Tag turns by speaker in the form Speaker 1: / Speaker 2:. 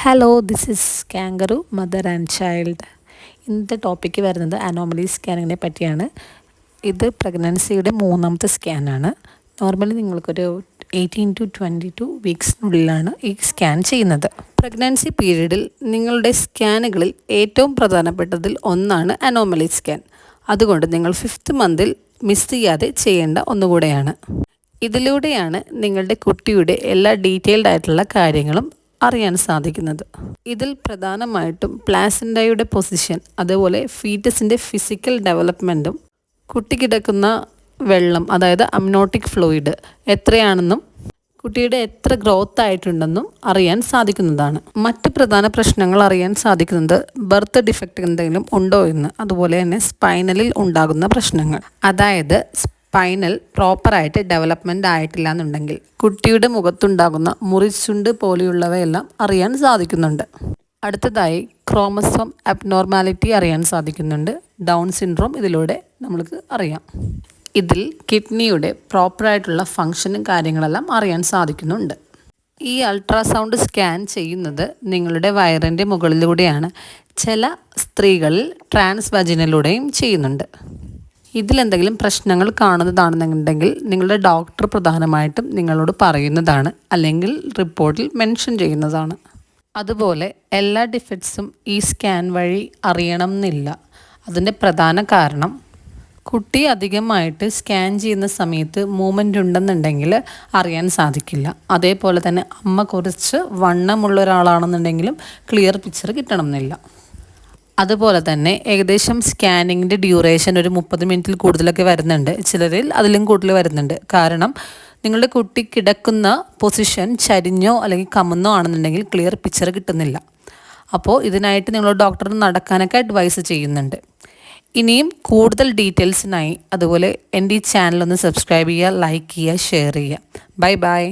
Speaker 1: Hello, this is kangaroo mother and child. ഇന്നത്തെ topic വരുന്നത് anomaly സ്കാനിങ്ങിനെ പറ്റിയാണ്. ഇത് പ്രഗ്നൻസിയുടെ മൂന്നാമത്തെ സ്കാനാണ്. നോർമലി നിങ്ങൾക്കൊരു 18 to 22 വീക്സിനുള്ളിലാണ് ഈ സ്കാൻ ചെയ്യുന്നത്. പ്രഗ്നൻസി പീരീഡിൽ നിങ്ങളുടെ സ്കാനുകളിൽ ഏറ്റവും പ്രധാനപ്പെട്ടതിൽ ഒന്നാണ് അനോമലി സ്കാൻ. അതുകൊണ്ട് നിങ്ങൾ 5th മന്തിൽ മിസ് ചെയ്യാതെ ചെയ്യേണ്ട ഒന്നുകൂടെയാണ്. ഇതിലൂടെയാണ് നിങ്ങളുടെ കുട്ടിയുടെ എല്ലാ ഡീറ്റെയിൽഡ് ആയിട്ടുള്ള കാര്യങ്ങളും അറിയാൻ സാധിക്കുന്നത്. ഇതിൽ പ്രധാനമായിട്ടും പ്ലാസൻഡയുടെ പൊസിഷൻ, അതുപോലെ ഫീറ്റസിൻ്റെ ഫിസിക്കൽ ഡെവലപ്മെൻറ്റും കുട്ടി കിടക്കുന്ന വെള്ളം, അതായത് അമ്നോട്ടിക് ഫ്ലൂയിഡ് എത്രയാണെന്നും കുട്ടിയുടെ എത്ര ഗ്രോത്ത് ആയിട്ടുണ്ടെന്നും അറിയാൻ സാധിക്കുന്നതാണ്. മറ്റ് പ്രധാന പ്രശ്നങ്ങൾ അറിയാൻ സാധിക്കുന്നത് ബർത്ത് ഡിഫക്റ്റ് എന്തെങ്കിലും ഉണ്ടോ എന്ന്, അതുപോലെ തന്നെ സ്പൈനലിൽ ഉണ്ടാകുന്ന പ്രശ്നങ്ങൾ, അതായത് സ്പൈനൽ പ്രോപ്പറായിട്ട് ഡെവലപ്മെൻ്റ് ആയിട്ടില്ല എന്നുണ്ടെങ്കിൽ കുട്ടിയുടെ മുഖത്തുണ്ടാകുന്ന മുറിച്ചുണ്ട് പോലെയുള്ളവയെല്ലാം അറിയാൻ സാധിക്കുന്നുണ്ട്. അടുത്തതായി ക്രോമസോം അബ്നോർമാലിറ്റി അറിയാൻ സാധിക്കുന്നുണ്ട്. ഡൗൺ സിൻഡ്രോം ഇതിലൂടെ നമുക്ക് അറിയാം. ഇതിൽ കിഡ്നിയുടെ പ്രോപ്പറായിട്ടുള്ള ഫങ്ഷനും കാര്യങ്ങളെല്ലാം അറിയാൻ സാധിക്കുന്നുണ്ട്. ഈ അൾട്രാസൗണ്ട് സ്കാൻ ചെയ്യുന്നത് നിങ്ങളുടെ വയറിൻ്റെ മുകളിലൂടെയാണ്. ചില സ്ത്രീകളിൽ ട്രാൻസ് വജിനിലൂടെയും ചെയ്യുന്നുണ്ട്. ഇതിലെന്തെങ്കിലും പ്രശ്നങ്ങൾ കാണുന്നതാണെന്നുണ്ടെങ്കിൽ നിങ്ങളുടെ ഡോക്ടർ പ്രധാനമായിട്ടും നിങ്ങളോട് പറയുന്നതാണ്, അല്ലെങ്കിൽ റിപ്പോർട്ടിൽ മെൻഷൻ ചെയ്യുന്നതാണ്. അതുപോലെ എല്ലാ ഡിഫക്ട്സും ഈ സ്കാൻ വഴി അറിയണം എന്നില്ല. അതിൻ്റെ പ്രധാന കാരണം കുട്ടി അധികമായിട്ട് സ്കാൻ ചെയ്യുന്ന സമയത്ത് മൂവ്മെൻ്റ് ഉണ്ടെന്നുണ്ടെങ്കിൽ അറിയാൻ സാധിക്കില്ല. അതേപോലെ തന്നെ അമ്മ കുറച്ച് വണ്ണമുള്ള ഒരാളാണെന്നുണ്ടെങ്കിലും ക്ലിയർ പിക്ചർ കിട്ടണം എന്നില്ല. അതുപോലെ തന്നെ ഏകദേശം സ്കാനിങ്ങിൻ്റെ ഡ്യൂറേഷൻ ഒരു 30 മിനിറ്റിൽ കൂടുതലൊക്കെ വരുന്നുണ്ട്. ചിലരിൽ അതിലും കൂടുതൽ വരുന്നുണ്ട്. കാരണം നിങ്ങളുടെ കുട്ടി കിടക്കുന്ന പൊസിഷൻ ചരിഞ്ഞോ അല്ലെങ്കിൽ കമന്നോ ആണെന്നുണ്ടെങ്കിൽ ക്ലിയർ പിക്ചർ കിട്ടുന്നില്ല. അപ്പോൾ ഇതിനായിട്ട് നിങ്ങൾ ഡോക്ടറിന് നടക്കാനൊക്കെ അഡ്വൈസ് ചെയ്യുന്നുണ്ട്. ഇനിയും കൂടുതൽ ഡീറ്റെയിൽസിനായി അതുപോലെ എൻ്റെ ഈ ചാനലൊന്ന് സബ്സ്ക്രൈബ് ചെയ്യുക, ലൈക്ക് ചെയ്യുക, ഷെയർ ചെയ്യുക. Bye bye.